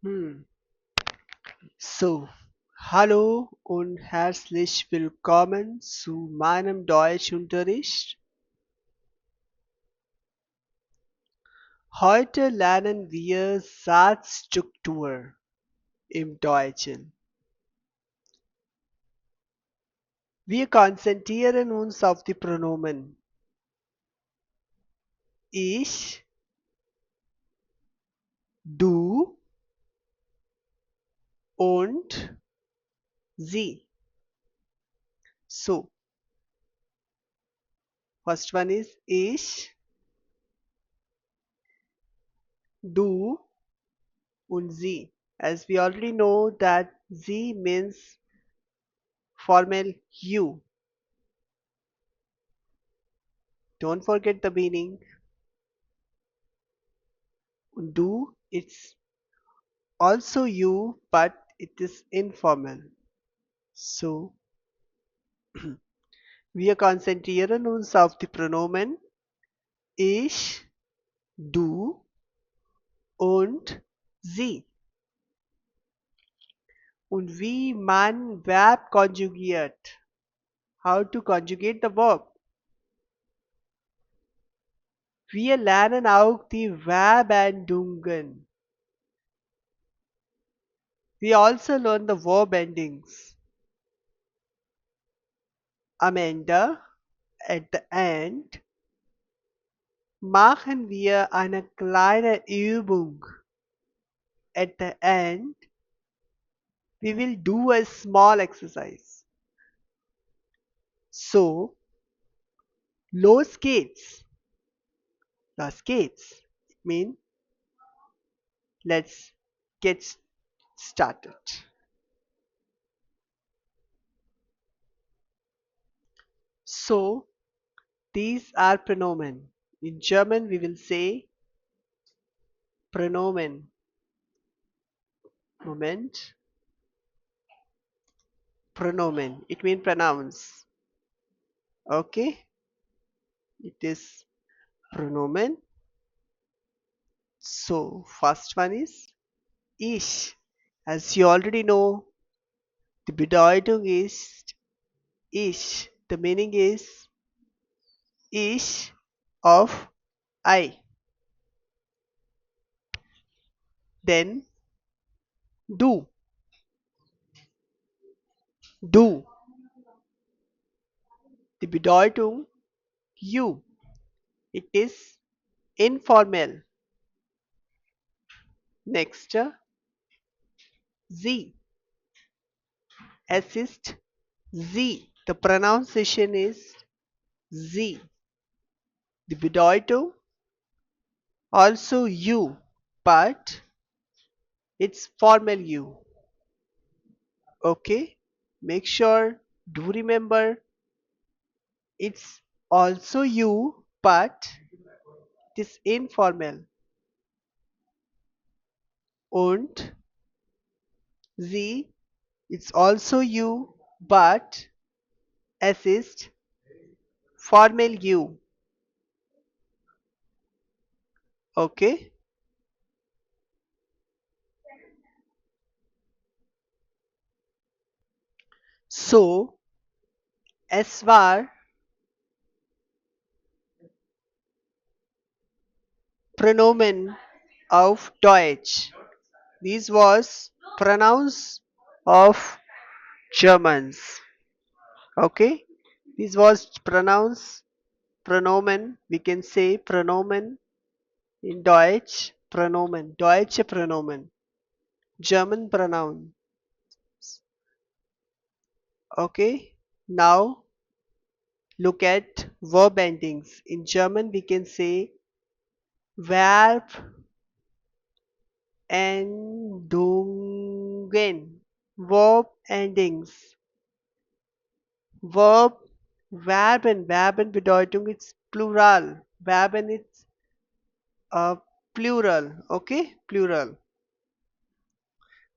Hm. So, hallo und herzlich willkommen zu meinem Deutschunterricht. Heute lernen wir Satzstruktur im Deutschen. Wir konzentrieren uns auf die Pronomen ich, du und sie. So, first one is ich, du und sie. As we already know that sie means formal you. Don't forget the meaning. Do it's also you, but it is informal. So, wir konzentrieren uns auf die Pronomen ich, du und sie. Und wie man Verb konjugiert. How to conjugate the verb. Wir lernen auch die Verbendungen. We also learn the verb endings. Am Ende, at the end, machen wir eine kleine Übung. At the end, we will do a small exercise. So, los geht's. Los geht's. It means let's get started. So, these are pronomen. In German, we will say pronomen. Moment. Pronomen. It means pronouns. Okay. It is pronomen. So, first one is ich. As you already know, the Bedeutung ist ich. The meaning is ich of I. Then du. Du. Die Bedeutung you. It is informal. Next, sie. Assist sie. The pronunciation is sie. Die Bedeutung also you, but it's formal you. Okay? Make sure, do remember, it's also you, but it is informal. Und sie, it's also you, but assist formal you. Okay? So, es war Pronomen auf Deutsch. This was pronouns of Germans. Okay? This was pronouns, pronomen. We can say pronomen in Deutsch, pronomen. Deutsche Pronomen. German pronoun. Okay? Now look at verb endings. In German we can say Verb Endungen. Verb endings. Verb, Verben Bedeutung ist Plural. Verben ist Plural. Okay? Plural.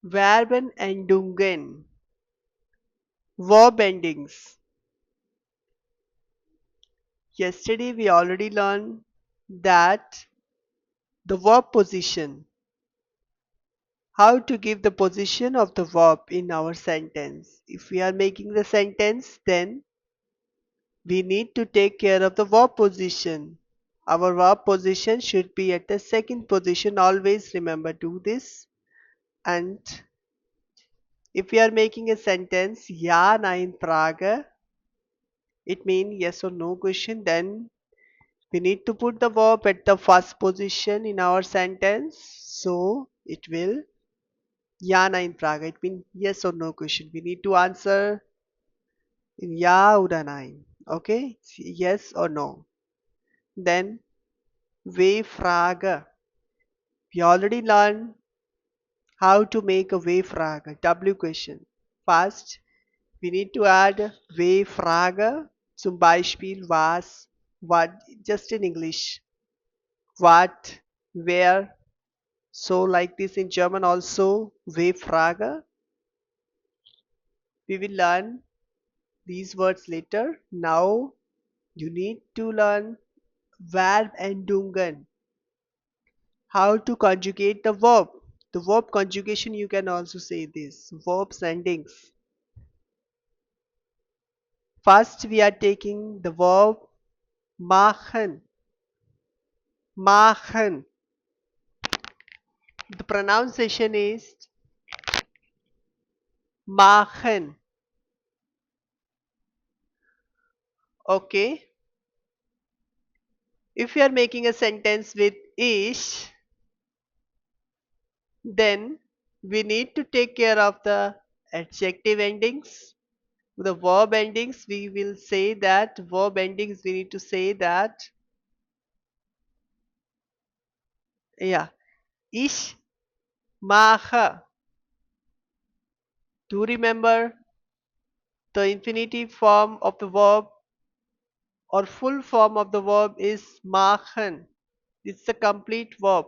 Verbenendungen. Verb endings. Yesterday we already learned that the verb position. how to give the position of the verb in our sentence. If we are making the sentence, then we need to take care of the verb position. Our verb position should be at the second position. Always remember do this. And if we are making a sentence, ja, nein, Frage, it means yes or no question, then we need to put the verb at the first position in our sentence. So it will ja, nein, Frage. It means yes or no question. We need to answer in ja oder nein. Okay? Yes or no. Then we Frage. We already learned how to make a way Frage, W question. First, we need to add we Frage, zum Beispiel was, what, just in English. What, where. So like this in German also, we Frage. We will learn these words later. Now you need to learn Verbendungen, how to conjugate the verb. The verb conjugation, you can also say this, verbs endings. First, we are taking the verb machen. Machen. The pronunciation is machen. Okay. If you are making a sentence with ish, then we need to take care of the adjective endings. The verb endings, we will say that verb endings, we need to say that, yeah, ich mache. Do remember the infinitive form of the verb or full form of the verb is machen. It's a complete verb.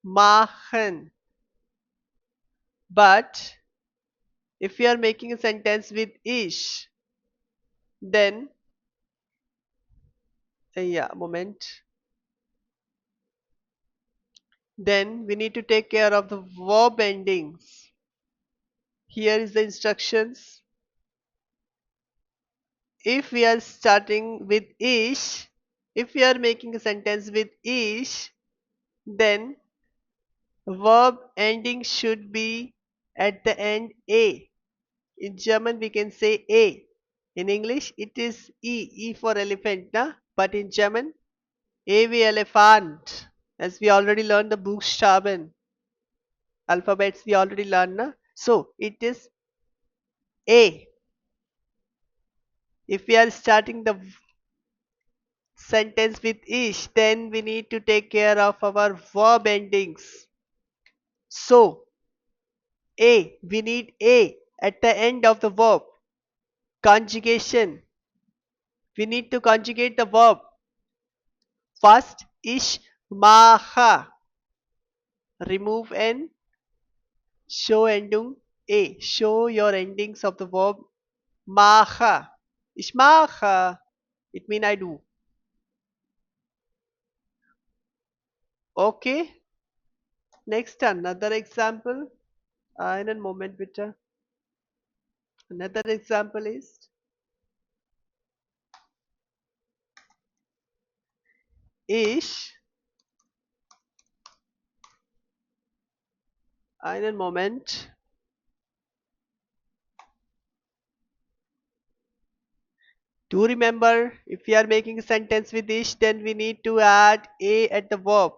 Machen. But if you are making a sentence with ish, then yeah, moment. Then we need to take care of the verb endings. Here is the instructions. If we are starting with ish, if we are making a sentence with ish, then verb ending should be at the end a. In German we can say a. In English it is e, e for elephant, na? But in German a wie Elephant. As we already learned the Buchstaben, alphabets we already learned, na? So it is a. If we are starting the sentence with ish, then we need to take care of our verb endings. So a, we need a at the end of the verb. Conjugation, we need to conjugate the verb. First, ish maha. Remove n, show ending a. Show your endings of the verb maha. Ich mache. It means I do. Okay. Next, another example. In a moment, bitte. Another example is ich. Einen Moment. Do remember, if we are making a sentence with ish, then we need to add a at the verb.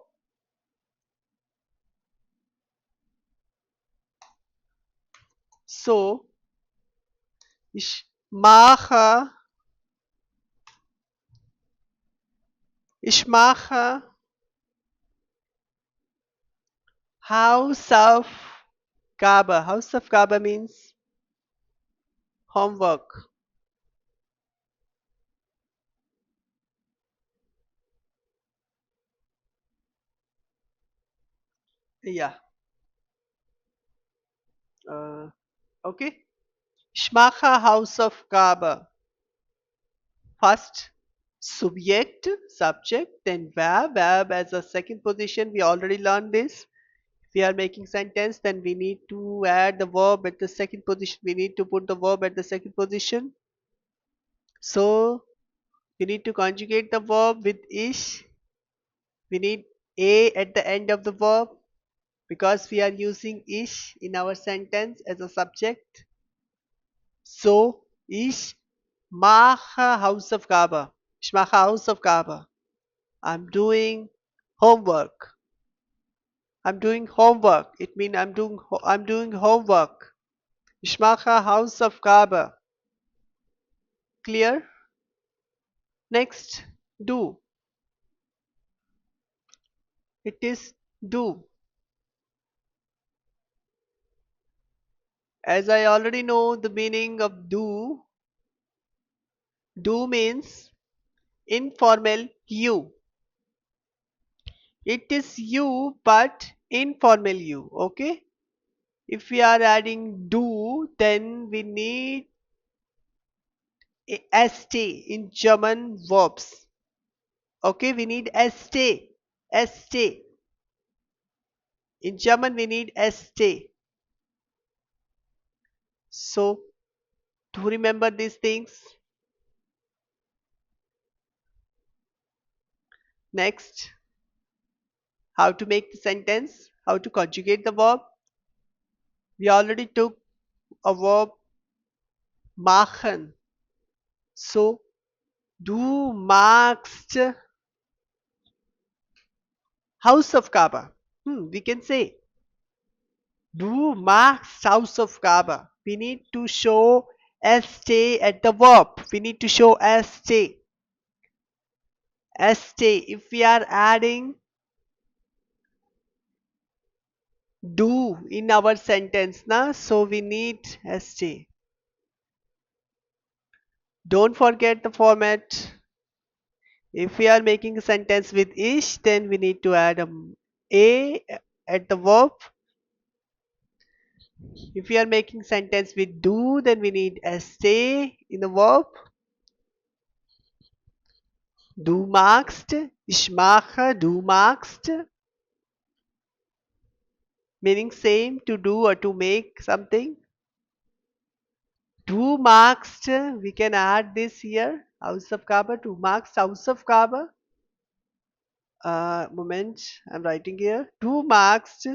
So, ich mache, ich mache Hausaufgabe. Hausaufgabe means homework. Yeah. Okay. Ich mache Hausaufgabe. First, subject, subject, then verb, verb as a second position. We already learned this. we are making sentence, then we need to add the verb at the second position. We need to put the verb at the second position. So we need to conjugate the verb with ish. We need a at the end of the verb because we are using ish in our sentence as a subject. So ish maha house of Kaaba. Ishmaha house of Kaaba. I'm doing homework. I'm doing homework. It means I'm doing homework. Ishmaha house of Kaaba. Clear? Next, do. It is do. As I already know the meaning of do, do means informal you. It is you but informal you. Okay? If we are adding do, then we need a st in German verbs. Okay, we need st. St. In German, we need st. So, to remember these things, next, how to make the sentence, how to conjugate the verb. We already took a verb machen. So, du magst House of Kaaba. We can say du magst House of Kaaba. We need to show st at the verb. We need to show st. St. If we are adding do in our sentence, na, so we need st. Don't forget the format. If we are making a sentence with ish, then we need to add a at the verb. If we are making sentence with do, then we need st in the verb. Du magst, ich mache, du magst, meaning same, to do or to make something. Du magst, we can add this here, House of Kaaba, du magst House of Kaaba. Moment, I'm writing here. Du magst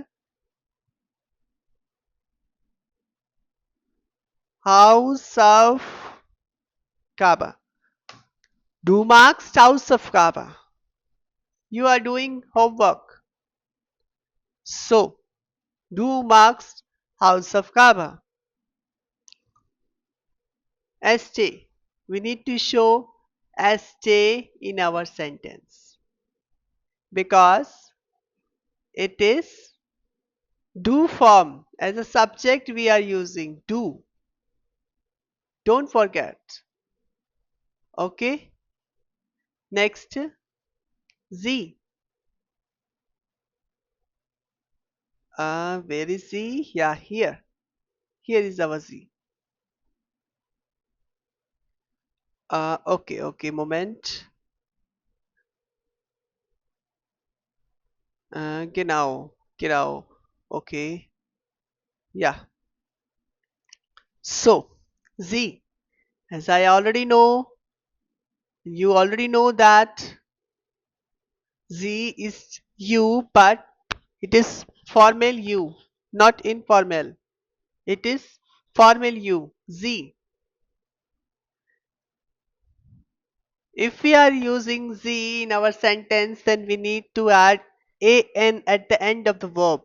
House of Kaaba. Du magst House of Kaaba. You are doing homework. So, du magst House of Kaaba. St. We need to show st in our sentence because it is do form. As a subject we are using do. Don't forget. Okay. Next, Z. Where is Z? Yeah, here. Here is our Z. Okay, moment. Genau. Okay. Yeah. So, Z. As I already know, you already know that Z is you, but it is formal you, not informal. It is formal you, Z. If we are using Z in our sentence, then we need to add an at the end of the verb.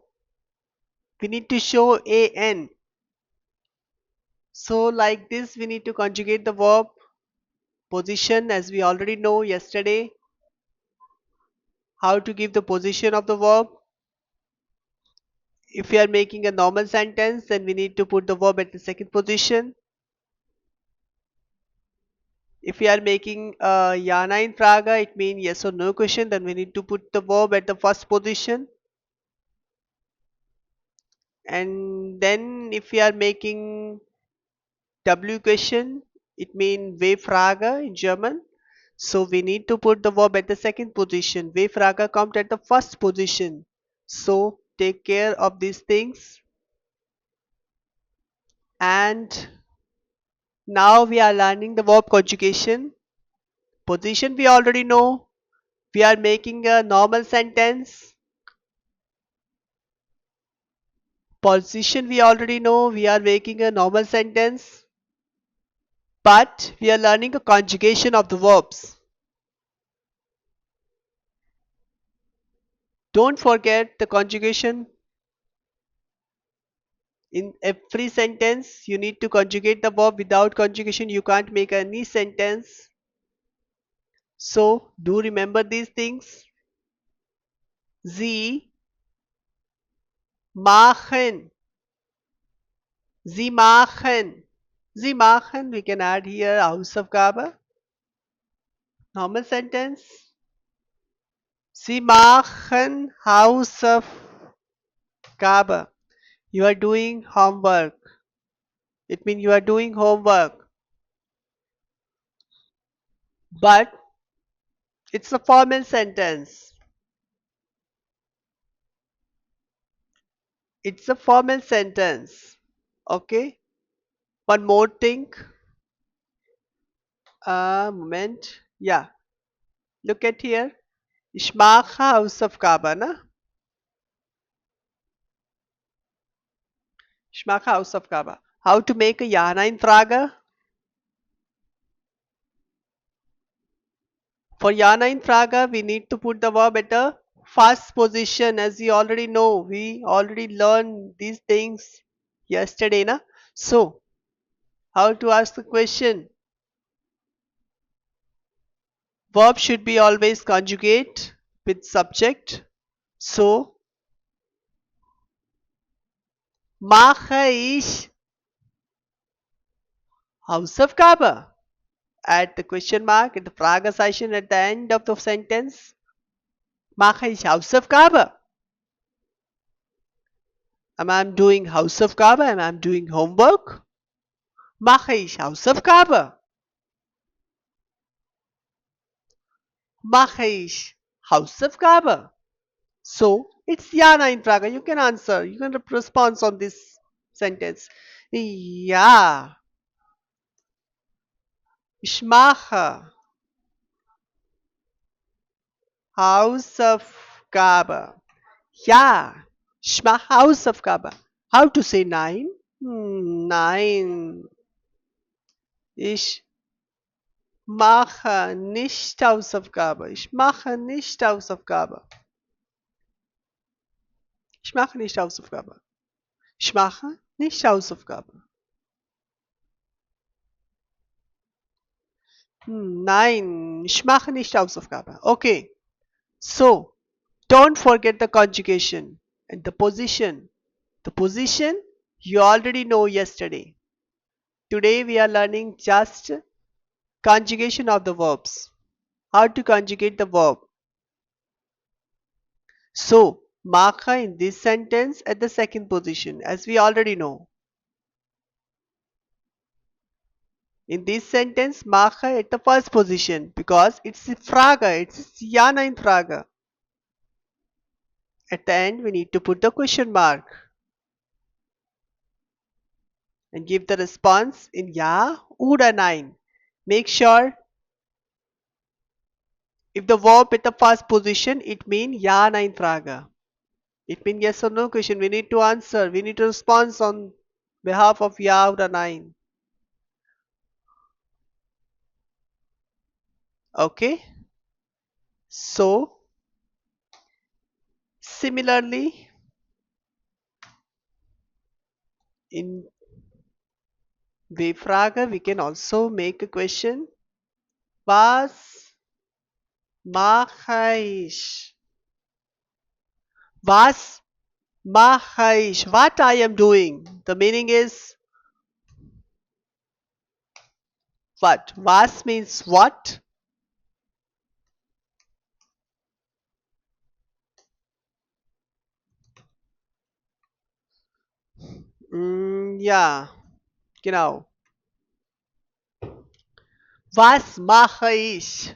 We need to show an. So like this, we need to conjugate the verb position as we already know yesterday. How to give the position of the verb. If we are making a normal sentence, then we need to put the verb at the second position. If we are making a Yana in Fraga, it means yes or no question, then we need to put the verb at the first position. And then if we are making W question, it means We Frage in German. So we need to put the verb at the second position. We Frage comes at the first position. So take care of these things. And now we are learning the verb conjugation. Position we already know. We are making a normal sentence. Position we already know. We are making a normal sentence. But we are learning a conjugation of the verbs. Don't forget the conjugation. In every sentence, you need to conjugate the verb. Without conjugation, you can't make any sentence. So, do remember these things. Sie machen. Sie machen. Sie machen. We can add here Hausaufgabe. Normal sentence. Sie machen Hausaufgabe. You are doing homework. It means you are doing homework. But it's a formal sentence. It's a formal sentence. Okay. One more thing. A moment. Yeah. Look at here. Ich mache Hausaufgaben, ne? Ich mache Hausaufgaben. How to make a Ja-Nein-Frage? For Ja-Nein-Frage, we need to put the verb at a first position. As you already know, we already learned these things yesterday, na? So, how to ask the question? Verb should be always conjugate with subject. So, mache ich Hausaufgabe? Add the question mark in the Fragezeichen at the end of the sentence. Mache ich Hausaufgabe? Am I doing Hausaufgabe? Am I doing homework? Mache ich Hausaufgabe? Mache ich Hausaufgabe? So, it's Ja-Nein-Frage. You can answer. You can respond on this sentence. Ja, ich mache Hausaufgabe. Ja, ich mache Hausaufgabe. How to say nein? Nein, ich mache nicht Hausaufgabe. Ich mache nicht Hausaufgabe. Ich mache nicht Hausaufgabe. Ich mache nicht Hausaufgabe. Nein, ich mache nicht Hausaufgabe. Okay, so don't forget the conjugation and the position. The position you already know yesterday. Today we are learning just conjugation of the verbs. How to conjugate the verb. So, mache in this sentence at the second position, as we already know. In this sentence, mache at the first position because it's a Frage, it's Jana in Frage. At the end, we need to put the question mark and give the response in Ja oder Nein. Make sure if the verb at the first position, it means Ja, Nein Frage. It means yes or no question. We need to answer. We need to respond on behalf of Ja oder Nein. Okay. So, similarly, in W-Frage, we can also make a question. Was mache ich? Was mache ich? What I am doing. The meaning is what? Was means what? Ja, genau. Was mache ich?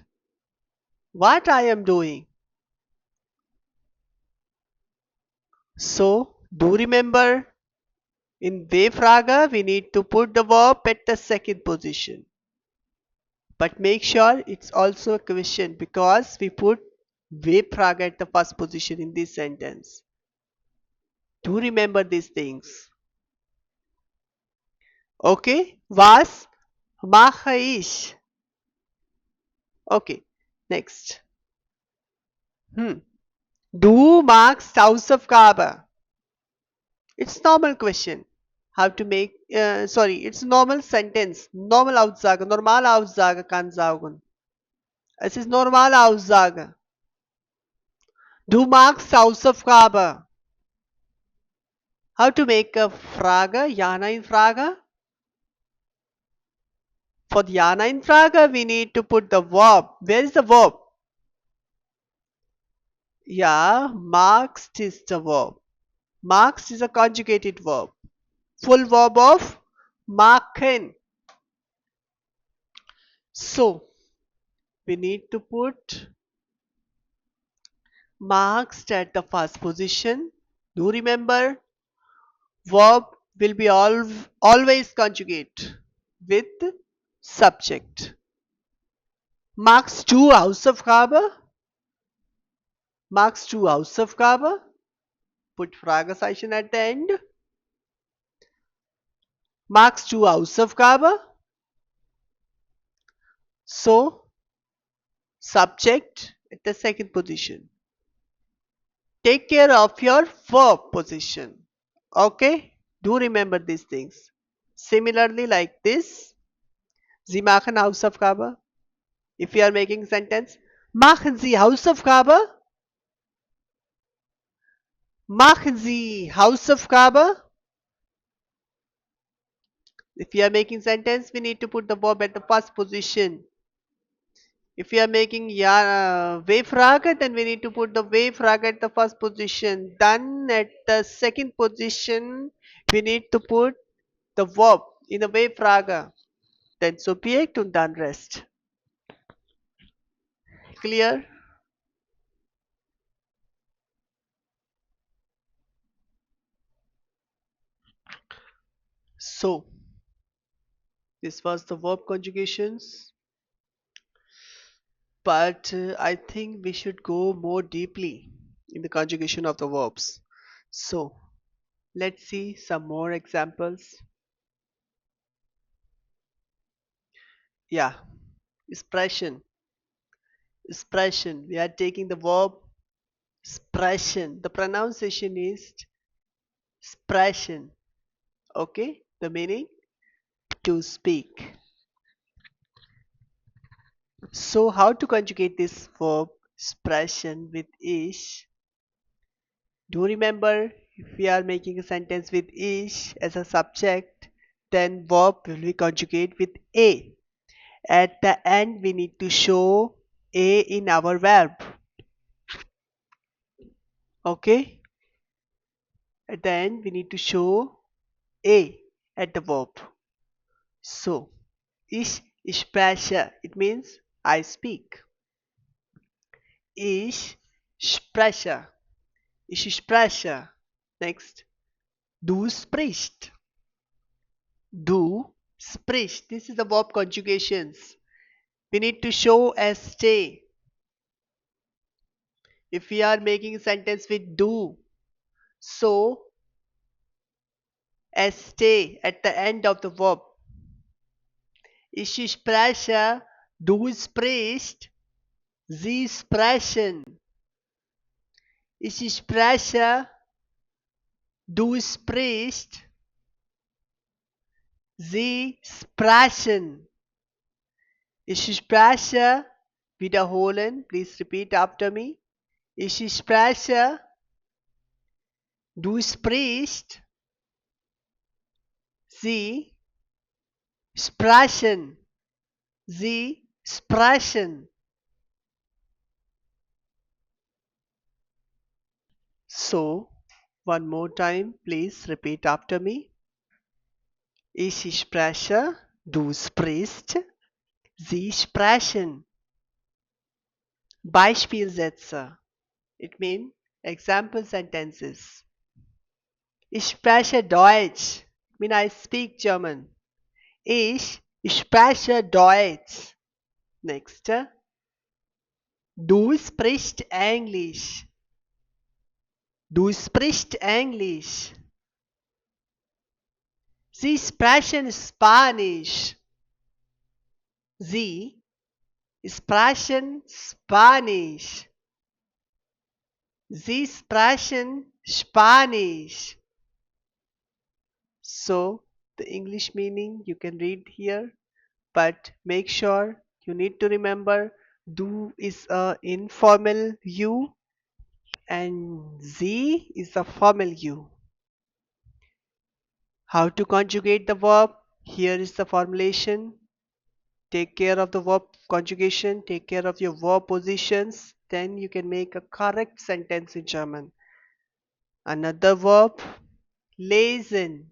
What I am doing. So, do remember in V-Frage we need to put the verb at the second position. But make sure it's also a question because we put V-Frage at the first position in this sentence. Do remember these things. Okay? Was mache ich? Okay. Next. Du magst Hausaufgabe. It's normal question. How to make, sorry, it's normal sentence. Normal Aussage, normale Aussage kann sagen. Es ist normale Aussage. Du magst Hausaufgabe. How to make a Frage, Ja-Nein-Frage? For the Ja-Nein-Frage, we need to put the verb. Where is the verb? Yeah, magst is the verb. Magst is a conjugated verb. Full verb of machen. So, we need to put magst at the first position. Do remember, verb will be always conjugate with subject. Magst du Hausaufgabe? Magst du Hausaufgabe? Put Fragezeichen at the end. Magst du Hausaufgabe? So, subject at the second position. Take care of your verb position. Okay? Do remember these things. Similarly, like this, Sie machen Hausaufgabe. If you are making sentence, machen Sie Hausaufgabe? Machen Sie Hausaufgabe? If you are making sentence, we need to put the verb at the first position. If you are making V-Frage, then we need to put the V-Frage at the first position. Then at the second position, we need to put the verb in the V-Frage. Then Subjekt und dann Rest. Clear? So, this was the verb conjugations. But I think we should go more deeply in the conjugation of the verbs. So, let's see some more examples. Yeah, expression. Expression. We are taking the verb expression. The pronunciation is expression. Okay, the meaning to speak. So, how to conjugate this verb expression with ish? Do remember, if we are making a sentence with ish as a subject, then verb will be conjugate with a. At the end, we need to show a in our verb. Okay? At the end, we need to show a at the verb. So, ich spreche, it means I speak. Ich spreche. Ich spreche. Next, du sprichst. Du sprichst. This is the verb conjugations. We need to show a stay. If we are making a sentence with do, so a stay at the end of the verb. Ich spreche, du sprichst, sie sprechen. Ich spreche, du sprichst, sie sprechen. Ich spreche, wiederholen, please repeat after me. Ich spreche, du sprichst, sie sprechen. Sie sprechen. So, one more time, please repeat after me. Ich spreche, du sprichst, sie sprechen. Beispielsätze. It means example sentences. Ich spreche Deutsch. I speak German. Ich spreche Deutsch. Next. Du sprichst Englisch. Du sprichst Englisch. Sie sprechen Spanisch. Sie sprechen Spanisch. Sie sprechen Spanisch. So, the English meaning you can read here, but make sure you need to remember du is a informal you and sie is a formal you. How to conjugate the verb? Here is the formulation. Take care of the verb conjugation, take care of your verb positions, then you can make a correct sentence in German. Another verb, lesen.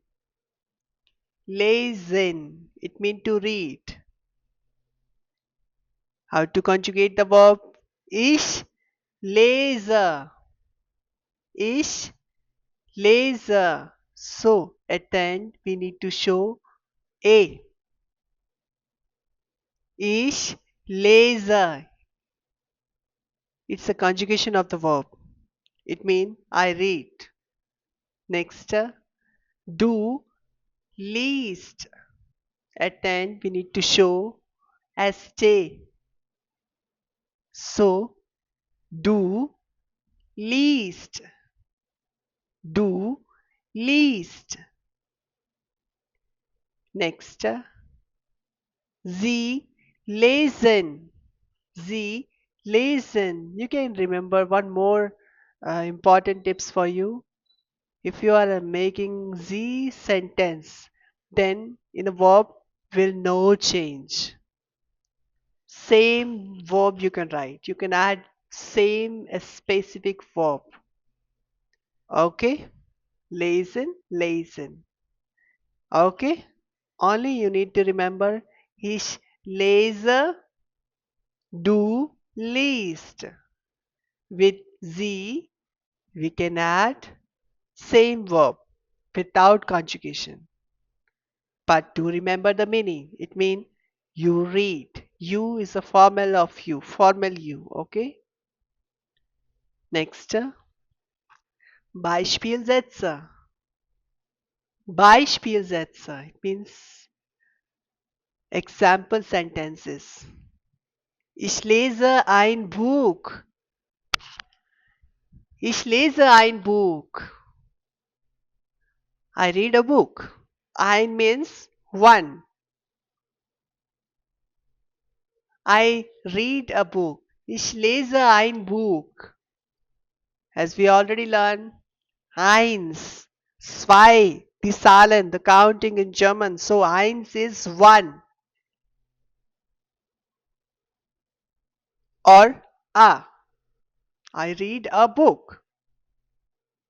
Lesen. It means to read. How to conjugate the verb? Ich lese. Ich lese. So at the end we need to show a. Ich lese. It's a conjugation of the verb. It means I read. Next, do least. At the end we need to show as stay. So do least. Do least. Next, sie lesen. Sie lesen. You can remember one more important tips for you. If you are making sie sentence, then in a verb will no change. Same verb you can write. You can add same a specific verb. Okay? Lesen, lesen. Okay? Only you need to remember ich lese, du liest. With sie, we can add same verb without conjugation. But to remember the meaning, it means you read. You is a formal of you, formal you. Okay? Next, Beispielsätze. Beispielsätze. It means example sentences. Ich lese ein Buch. Ich lese ein Buch. I read a book. Ein means one. I read a book. Ich lese ein Buch. As we already learned, eins, zwei, the Zahlen, the counting in German. So eins is one. Or a. I read a book.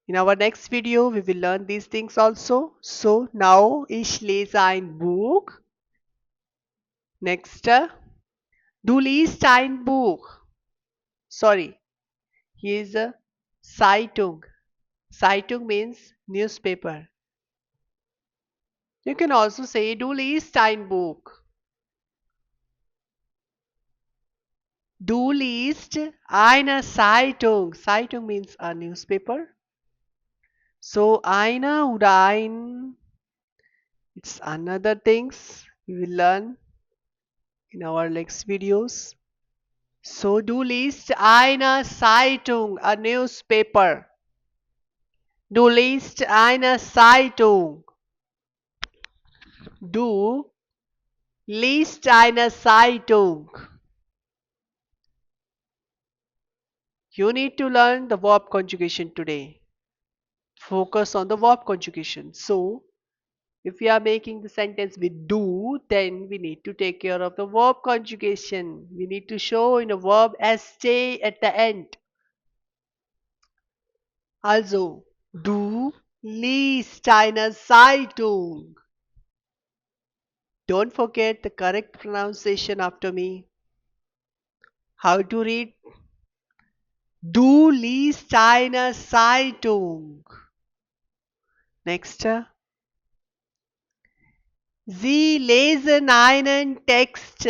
In our next video, we will learn these things also. So now, ich lese ein Buch. Next, du liest ein Buch. Sorry, here is a Zeitung. Zeitung means newspaper. You can also say du liest ein Buch. Du liest eine Zeitung. Zeitung means a newspaper. So eine oder ein, it's another things we will learn in our next videos. So du liest eine Zeitung, a newspaper. Du liest eine Zeitung. Du liest eine Zeitung. You need to learn the verb conjugation today. Focus on the verb conjugation. So, if we are making the sentence with do, then we need to take care of the verb conjugation. We need to show in a verb as stay at the end. Also, du liest eine Zeitung. Don't forget the correct pronunciation after me. How to read? Du liest eine Zeitung. Next, Sie lesen einen Text.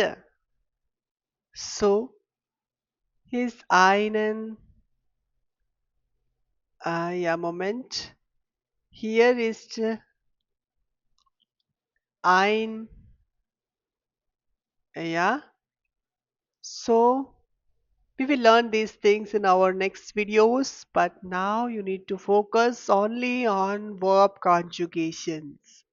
So, his einen, ja, Moment. Hier ist ein, ja. So, we will learn these things in our next videos, but now you need to focus only on verb conjugations.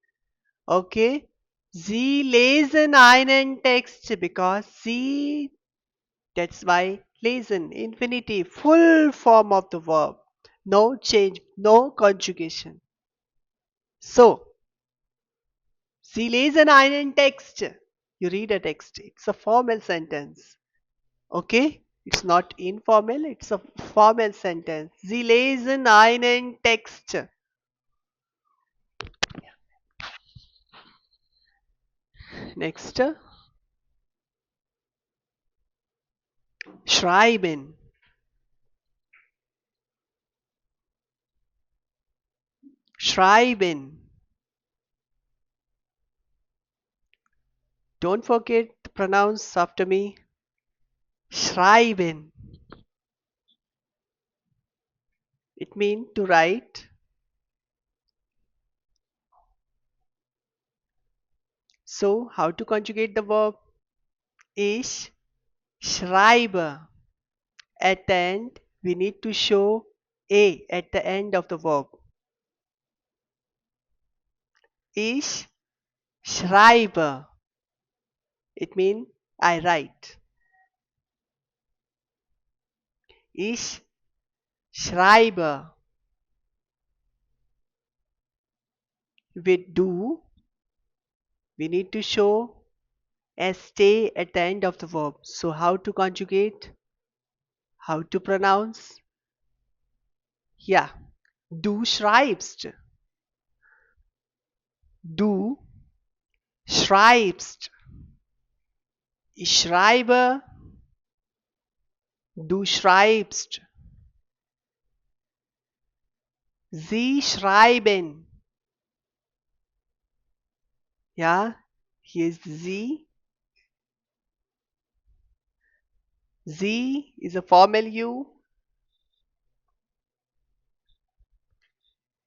Okay? Sie lesen einen Text because sie, that's why lesen, infinitive, full form of the verb. No change, no conjugation. So, Sie lesen einen Text. You read a text. It's a formal sentence. Okay? It's not informal, it's a formal sentence. Sie lesen einen Text. Next. Schreiben. Schreiben. Don't forget to pronounce after me. Schreiben. It means to write. So, how to conjugate the verb? Ich schreibe. At the end, we need to show a at the end of the verb. Ich schreibe. It means I write. Ich schreibe. With do, we need to show a stay at the end of the verb. So how to conjugate? How to pronounce? Yeah. Du schreibst. Du schreibst. Ich schreibe. Du schreibst. Sie schreiben. Ja, hier ist sie. Sie is a formal you.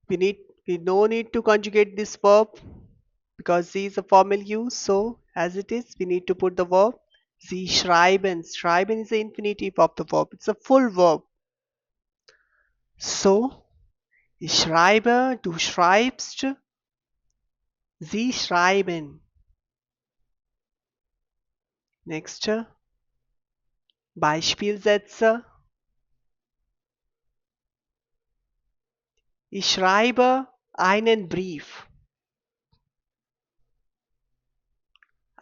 We no need to conjugate this verb because sie is a formal you. So as it is, we need to put the verb. Sie schreiben. Schreiben is the infinitive of the verb. It's a full verb. So ich schreibe, du schreibst, sie schreiben. Next. Beispielsätze. Ich schreibe einen Brief.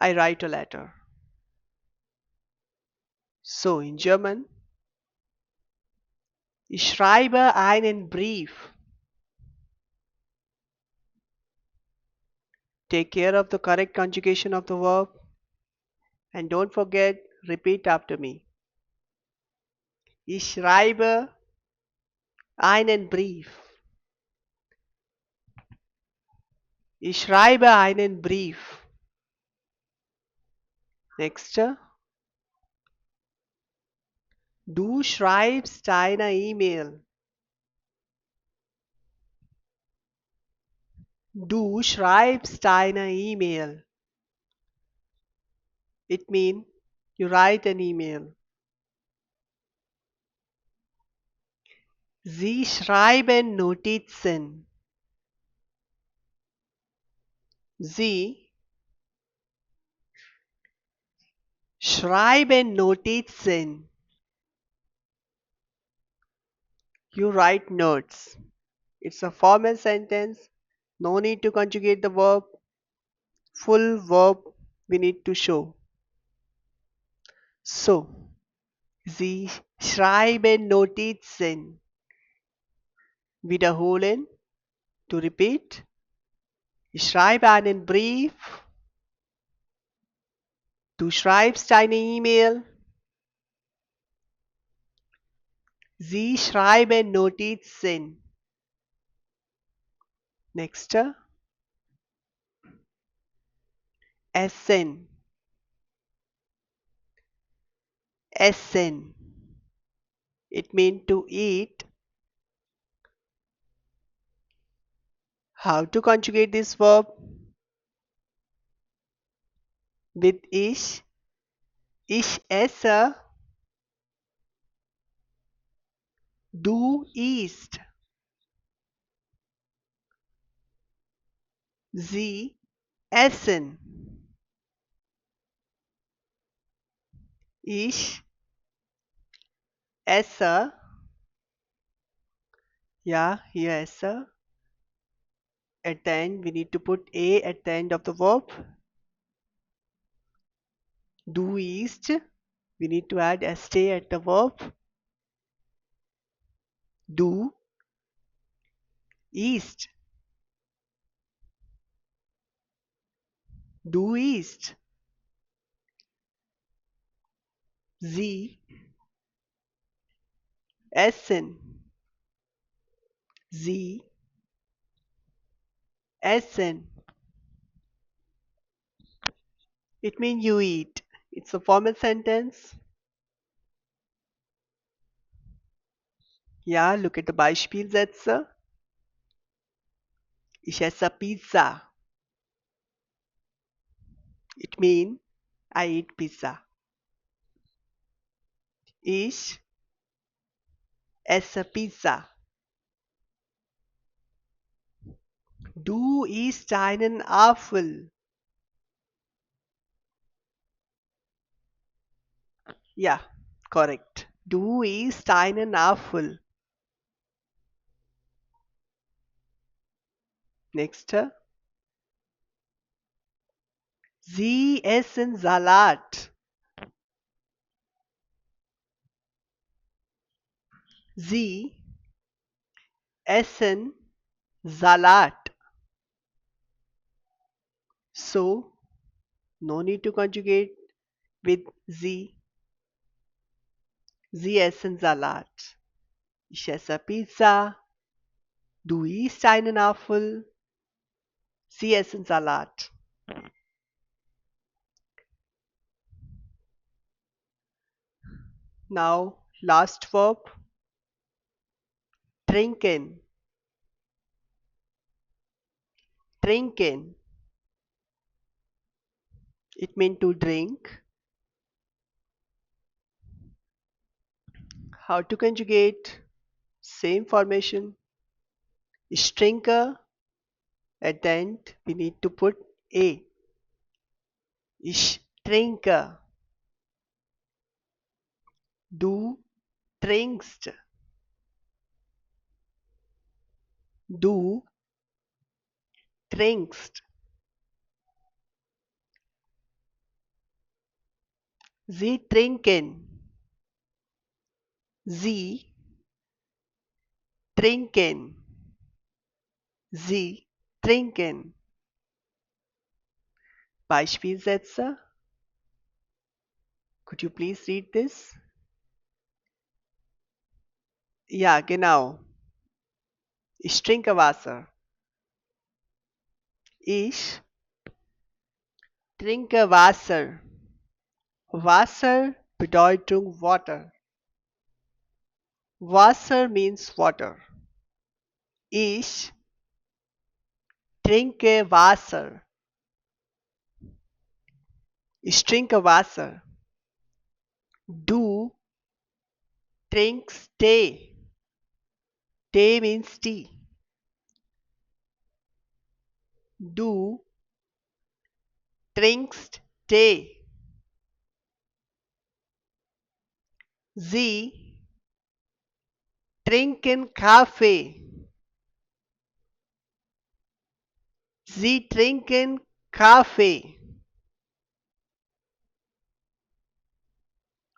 I write a letter. So in German. Ich schreibe einen Brief. Take care of the correct conjugation of the verb. And don't forget, repeat after me. Ich schreibe einen Brief. Ich schreibe einen Brief. Next. Du schreibst eine E-Mail. Du schreibst eine E-Mail. It means you write an email. Sie schreiben Notizen. Sie schreiben Notizen. You write notes. It's a formal sentence. No need to conjugate the verb. Full verb we need to show. So, Sie schreiben Notizen. Wiederholen. To repeat. Ich schreibe einen Brief. Du schreibst eine E-Mail. Sie schreiben Notizen. Next, essen. Essen. It means to eat. How to conjugate this verb? With ich. Ich esse. Du isst. Sie essen. Ich esse. Yeah, here esse. At the end, we need to put a at the end of the verb. Du isst. We need to add st at the verb. Du isst. Du isst. Sie essen. Sie essen. It means you eat. It's a formal sentence. Ja, look at the Beispielsätze. Ich esse Pizza. It means I eat pizza. Ich esse Pizza. Du isst einen Apfel. Ja, correct. Du isst einen Apfel. Next. Sie essen Salat. Sie essen Salat. So, no need to conjugate with sie. Sie essen Salat. Ich esse Pizza. Du isst einen Apfel. Sie essen Salat. Now, last verb. Trinken. Trinken. It means to drink. How to conjugate? Same formation. Ich trinke. At the end, we need to put a. Ich trinke. Du trinkst. Du trinkst. Sie trinken. Sie trinken. Sie trinken. Beispielsätze. Could you please read this? Ja, genau. Ich trinke Wasser. Ich trinke Wasser. Wasser Bedeutung Water. Wasser means water. Ich trinke Wasser. Ich trinke Wasser. Du trinkst Tee. Tee means tea. Du trinkst Tee. Sie trinken Kaffee. Sie trinken Kaffee.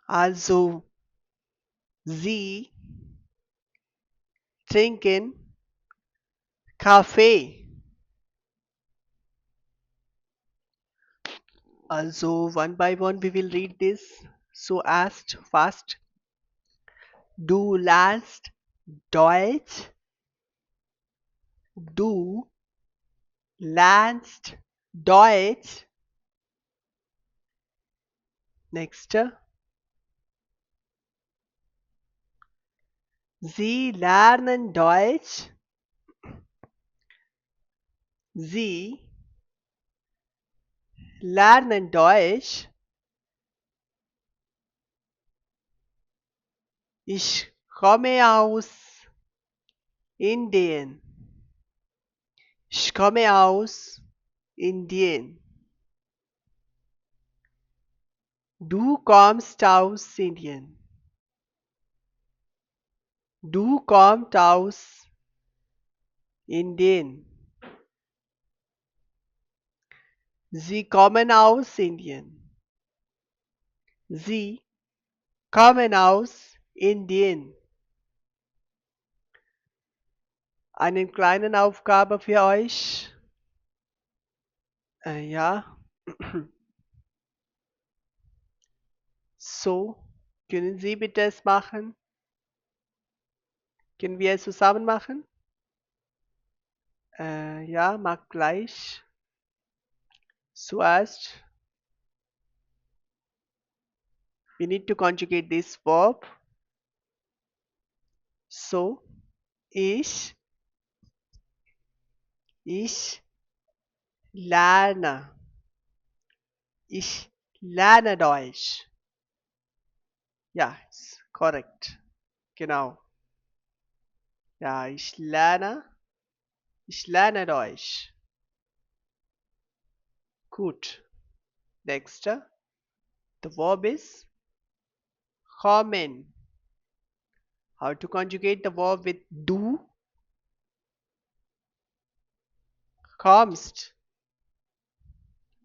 Also, sie trinken Kaffee. Also, one by one, we will read this. So, asked fast. Du lernst Deutsch. Du lernst Deutsch. Nächste. Sie lernen Deutsch. Sie lernen Deutsch. Ich komme aus Indien. Ich komme aus Indien. Du kommst aus Indien. Du kommst aus Indien. Sie kommen aus Indien. Sie kommen aus Indien. Eine kleine Aufgabe für euch. Ja. So, können Sie bitte es machen? Können wir es zusammen machen? Ja, mach gleich. Zuerst, we need to conjugate this verb. So, ich lerne. Ich lerne Deutsch. Ja, ist korrekt. Genau. Ja, ich lerne Deutsch. Gut. Next. The verb is kommen. How to conjugate the verb with du? Kommst.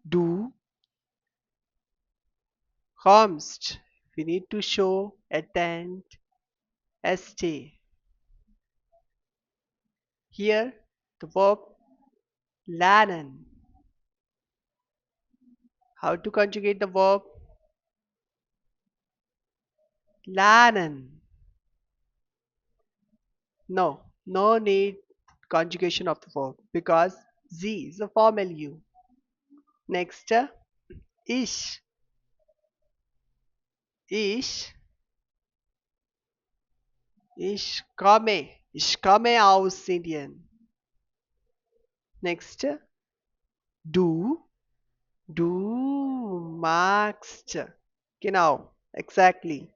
Du kommst. We need to show, attend, st. Here, the verb lernen. How to conjugate the verb lernen? No need conjugation of the verb because z is a formal u. Next, ich. Ich Ich komme aus Indien. Next, du. Du magst. Genau, exactly.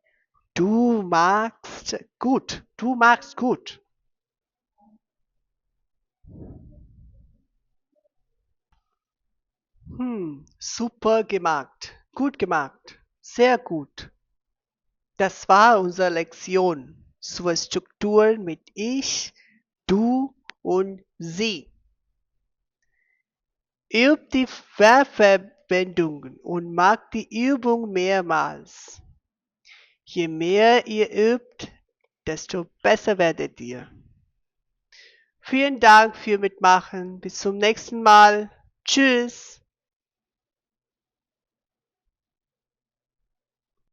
Du magst gut. Du magst gut. Super gemacht. Gut gemacht. Sehr gut. Das war unsere Lektion zur Struktur mit ich, du und sie. Übt die Verbindungen und macht die Übung mehrmals. Je mehr ihr übt, desto besser werdet ihr. Vielen Dank für Mitmachen. Bis zum nächsten Mal. Tschüss.